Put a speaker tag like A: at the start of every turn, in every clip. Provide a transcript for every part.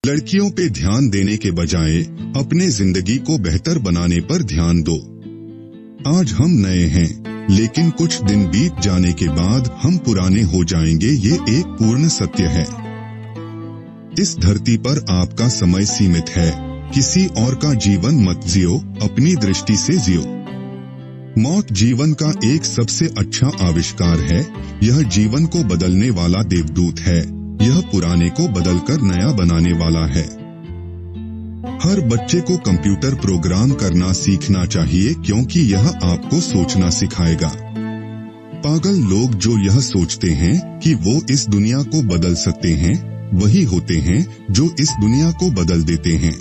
A: लड़कियों पे ध्यान देने के बजाय अपने जिंदगी को बेहतर बनाने पर ध्यान दो। आज हम नए हैं, लेकिन कुछ दिन बीत जाने के बाद हम पुराने हो जाएंगे, ये एक पूर्ण सत्य है। इस धरती पर आपका समय सीमित है, किसी और का जीवन मत जियो, अपनी दृष्टि से जियो। मौत जीवन का एक सबसे अच्छा आविष्कार है। यह जीवन को बदलने वाला देवदूत है। यह पुराने को बदलकर नया बनाने वाला है। हर बच्चे को कंप्यूटर प्रोग्राम करना सीखना चाहिए, क्योंकि यह आपको सोचना सिखाएगा। पागल लोग जो यह सोचते हैं कि वो इस दुनिया को बदल सकते हैं, वही होते हैं जो इस दुनिया को बदल देते हैं।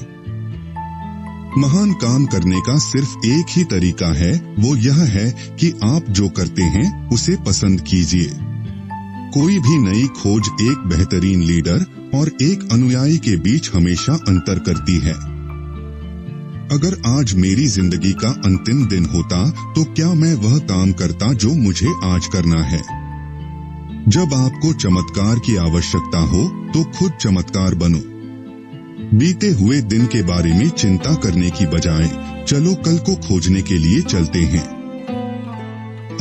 A: महान काम करने का सिर्फ एक ही तरीका है, वो यह है कि आप जो करते हैं उसे पसंद कीजिए। कोई भी नई खोज एक बेहतरीन लीडर और एक अनुयायी के बीच हमेशा अंतर करती है। अगर आज मेरी जिंदगी का अंतिम दिन होता तो क्या मैं वह काम करता जो मुझे आज करना है। जब आपको चमत्कार की आवश्यकता हो तो खुद चमत्कार बनो। बीते हुए दिन के बारे में चिंता करने की बजाय चलो कल को खोजने के लिए चलते हैं।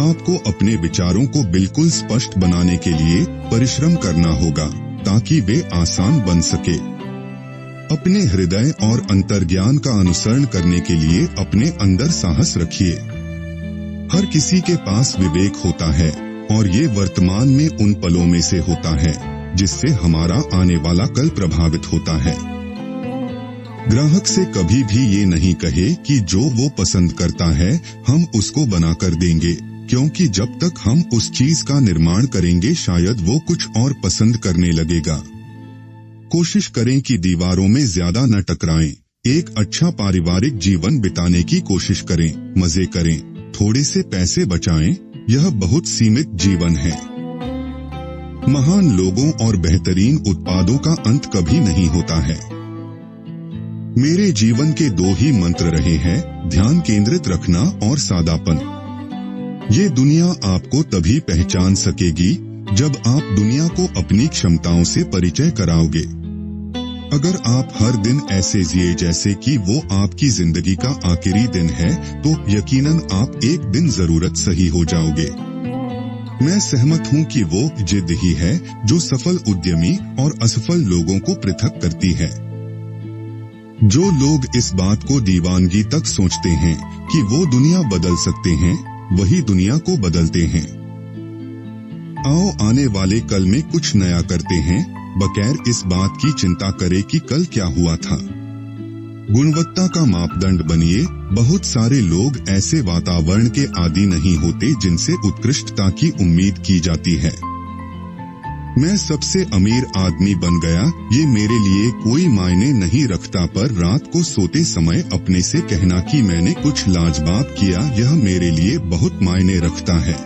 A: आपको अपने विचारों को बिल्कुल स्पष्ट बनाने के लिए परिश्रम करना होगा, ताकि वे आसान बन सके। अपने हृदय और अंतर्ज्ञान का अनुसरण करने के लिए अपने अंदर साहस रखिए। हर किसी के पास विवेक होता है, और ये वर्तमान में उन पलों में से होता है जिससे हमारा आने वाला कल प्रभावित होता है। ग्राहक से कभी भी ये नहीं कहे कि जो वो पसंद करता है हम उसको बनाकर देंगे, क्योंकि जब तक हम उस चीज का निर्माण करेंगे शायद वो कुछ और पसंद करने लगेगा। कोशिश करें कि दीवारों में ज्यादा न टकराएं। एक अच्छा पारिवारिक जीवन बिताने की कोशिश करें, मजे करें, थोड़े से पैसे बचाएं। यह बहुत सीमित जीवन है। महान लोगों और बेहतरीन उत्पादों का अंत कभी नहीं होता है। मेरे जीवन के दो ही मंत्र रहे हैं, ध्यान केंद्रित रखना और सादापन। ये दुनिया आपको तभी पहचान सकेगी जब आप दुनिया को अपनी क्षमताओं से परिचय कराओगे। अगर आप हर दिन ऐसे जिए जैसे कि वो आपकी जिंदगी का आखिरी दिन है, तो यकीनन आप एक दिन जरूरत सही हो जाओगे। मैं सहमत हूँ कि वो जिद ही है जो सफल उद्यमी और असफल लोगों को पृथक करती है। जो लोग इस बात को दीवानगी तक सोचते हैं कि वो दुनिया बदल सकते हैं, वही दुनिया को बदलते हैं। आओ आने वाले कल में कुछ नया करते हैं, बगैर इस बात की चिंता करे कि कल क्या हुआ था। गुणवत्ता का मापदंड बनिए। बहुत सारे लोग ऐसे वातावरण के आदी नहीं होते जिनसे उत्कृष्टता की उम्मीद की जाती है। मैं सबसे अमीर आदमी बन गया, ये मेरे लिए कोई मायने नहीं रखता, पर रात को सोते समय अपने से कहना कि मैंने कुछ लाजवाब किया, यह मेरे लिए बहुत मायने रखता है।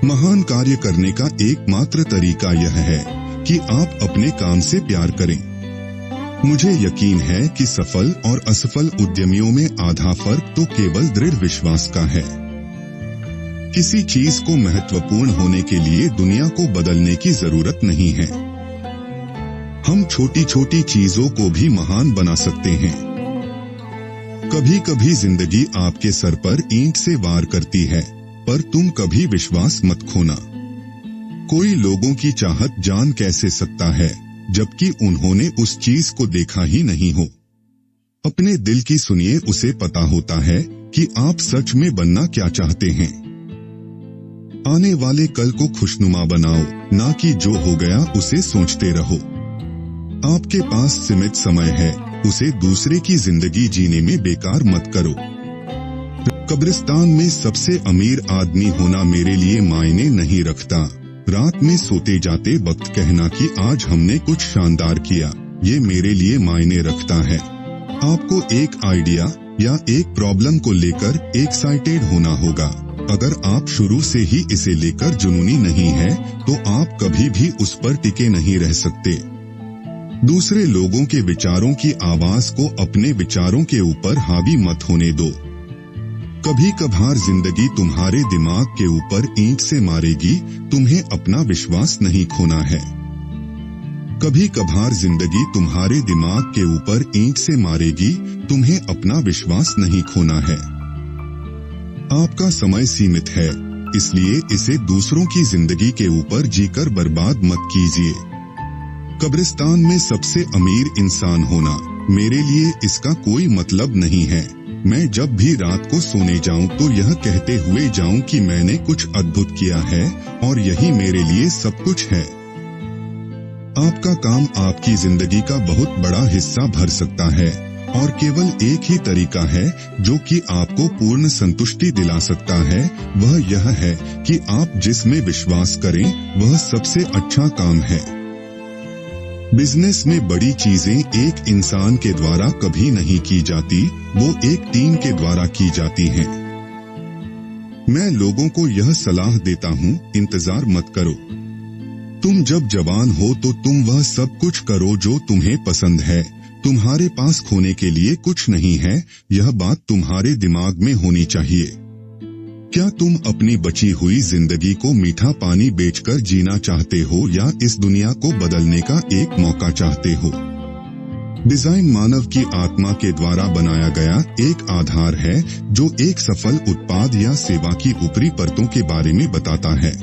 A: महान कार्य करने का एकमात्र तरीका यह है कि आप अपने काम से प्यार करें। मुझे यकीन है कि सफल और असफल उद्यमियों में आधा फर्क तो केवल दृढ़ विश्वास का है। किसी चीज को महत्वपूर्ण होने के लिए दुनिया को बदलने की जरूरत नहीं है। हम छोटी छोटी चीजों को भी महान बना सकते हैं। कभी कभी जिंदगी आपके सर पर ईंट से वार करती है, पर तुम कभी विश्वास मत खोना। कोई लोगों की चाहत जान कैसे सकता है जबकि उन्होंने उस चीज को देखा ही नहीं हो। अपने दिल की सुनिए, उसे पता होता है कि आप सच में बनना क्या चाहते हैं। आने वाले कल को खुशनुमा बनाओ, ना कि जो हो गया उसे सोचते रहो। आपके पास सीमित समय है, उसे दूसरे की जिंदगी जीने में बेकार मत करो। कब्रिस्तान में सबसे अमीर आदमी होना मेरे लिए मायने नहीं रखता। रात में सोते जाते वक्त कहना कि आज हमने कुछ शानदार किया, ये मेरे लिए मायने रखता है। आपको एक आइडिया या एक प्रॉब्लम को लेकर एक्साइटेड होना होगा। अगर आप शुरू से ही इसे लेकर जुनूनी नहीं है, तो आप कभी भी उस पर टिके नहीं रह सकते। दूसरे लोगों के विचारों की आवाज को अपने विचारों के ऊपर हावी मत होने दो। कभी कभार जिंदगी तुम्हारे दिमाग के ऊपर ईंट से मारेगी, तुम्हें अपना विश्वास नहीं खोना है। कभी कभार जिंदगी तुम्हारे दिमाग के ऊपर ईंट से मारेगी, तुम्हें अपना विश्वास नहीं खोना है। आपका समय सीमित है, इसलिए इसे दूसरों की जिंदगी के ऊपर जीकर बर्बाद मत कीजिए। कब्रिस्तान में सबसे अमीर इंसान होना, मेरे लिए इसका कोई मतलब नहीं है। मैं जब भी रात को सोने जाऊं तो यह कहते हुए जाऊं कि मैंने कुछ अद्भुत किया है और यही मेरे लिए सब कुछ है। आपका काम आपकी जिंदगी का बहुत बड़ा हिस्सा भर सकता है और केवल एक ही तरीका है जो कि आपको पूर्ण संतुष्टि दिला सकता है, वह यह है कि आप जिसमें विश्वास करें वह सबसे अच्छा काम है। बिजनेस में बड़ी चीजें एक इंसान के द्वारा कभी नहीं की जाती, वो एक टीम के द्वारा की जाती हैं। मैं लोगों को यह सलाह देता हूँ, इंतजार मत करो। तुम जब जवान हो तो तुम वह सब कुछ करो जो तुम्हें पसंद है। तुम्हारे पास खोने के लिए कुछ नहीं है, यह बात तुम्हारे दिमाग में होनी चाहिए। क्या तुम अपनी बची हुई जिंदगी को मीठा पानी बेचकर जीना चाहते हो या इस दुनिया को बदलने का एक मौका चाहते हो? डिजाइन मानव की आत्मा के द्वारा बनाया गया एक आधार है जो एक सफल उत्पाद या सेवा की ऊपरी परतों के बारे में बताता है।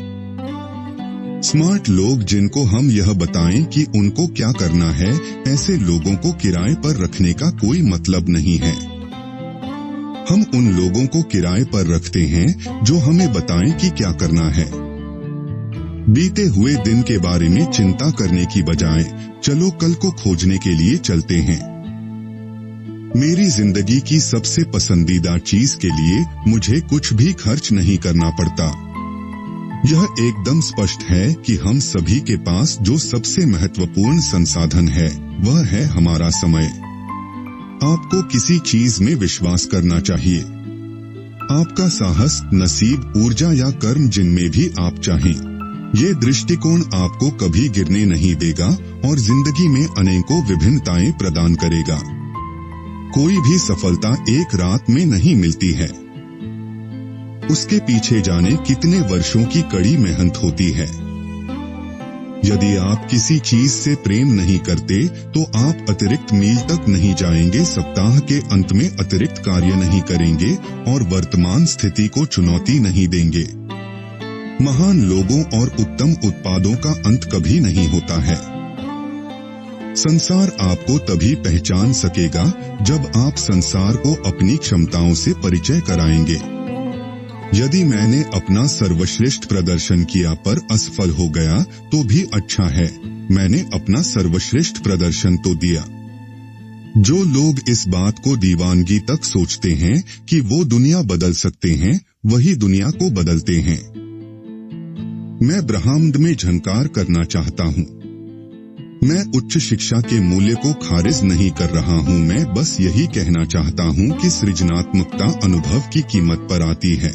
A: स्मार्ट लोग जिनको हम यह बताएं कि उनको क्या करना है, ऐसे लोगों को किराए पर रखने का कोई मतलब नहीं है। हम उन लोगों को किराए पर रखते हैं जो हमें बताएं कि क्या करना है। बीते हुए दिन के बारे में चिंता करने की बजाय चलो कल को खोजने के लिए चलते हैं। मेरी जिंदगी की सबसे पसंदीदा चीज के लिए मुझे कुछ भी खर्च नहीं करना पड़ता। यह एकदम स्पष्ट है कि हम सभी के पास जो सबसे महत्वपूर्ण संसाधन है वह है हमारा समय। आपको किसी चीज में विश्वास करना चाहिए। आपका साहस, नसीब, ऊर्जा या कर्म जिनमें भी आप चाहें, ये दृष्टिकोण आपको कभी गिरने नहीं देगा और जिंदगी में अनेकों विभिन्नताएं प्रदान करेगा। कोई भी सफलता एक रात में नहीं मिलती है, उसके पीछे जाने कितने वर्षों की कड़ी मेहनत होती है। यदि आप किसी चीज से प्रेम नहीं करते तो आप अतिरिक्त मील तक नहीं जाएंगे, सप्ताह के अंत में अतिरिक्त कार्य नहीं करेंगे और वर्तमान स्थिति को चुनौती नहीं देंगे। महान लोगों और उत्तम उत्पादों का अंत कभी नहीं होता है। संसार आपको तभी पहचान सकेगा जब आप संसार को अपनी क्षमताओं से परिचय कराएंगे। यदि मैंने अपना सर्वश्रेष्ठ प्रदर्शन किया पर असफल हो गया तो भी अच्छा है, मैंने अपना सर्वश्रेष्ठ प्रदर्शन तो दिया। जो लोग इस बात को दीवानगी तक सोचते हैं कि वो दुनिया बदल सकते हैं, वही दुनिया को बदलते हैं। मैं ब्रह्मांड में झंकार करना चाहता हूँ। मैं उच्च शिक्षा के मूल्य को खारिज नहीं कर रहा हूँ, मैं बस यही कहना चाहता हूँ कि सृजनात्मकता अनुभव की कीमत पर आती है।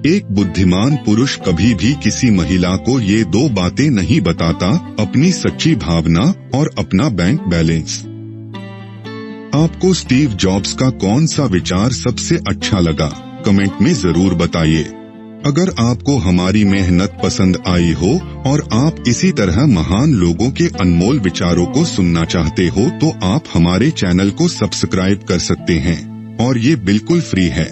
A: एक बुद्धिमान पुरुष कभी भी किसी महिला को ये दो बातें नहीं बताता, अपनी सच्ची भावना और अपना बैंक बैलेंस। आपको स्टीव जॉब्स का कौन सा विचार सबसे अच्छा लगा, कमेंट में जरूर बताइए। अगर आपको हमारी मेहनत पसंद आई हो और आप इसी तरह महान लोगों के अनमोल विचारों को सुनना चाहते हो तो आप हमारे चैनल को सब्सक्राइब कर सकते हैं और ये बिल्कुल फ्री है।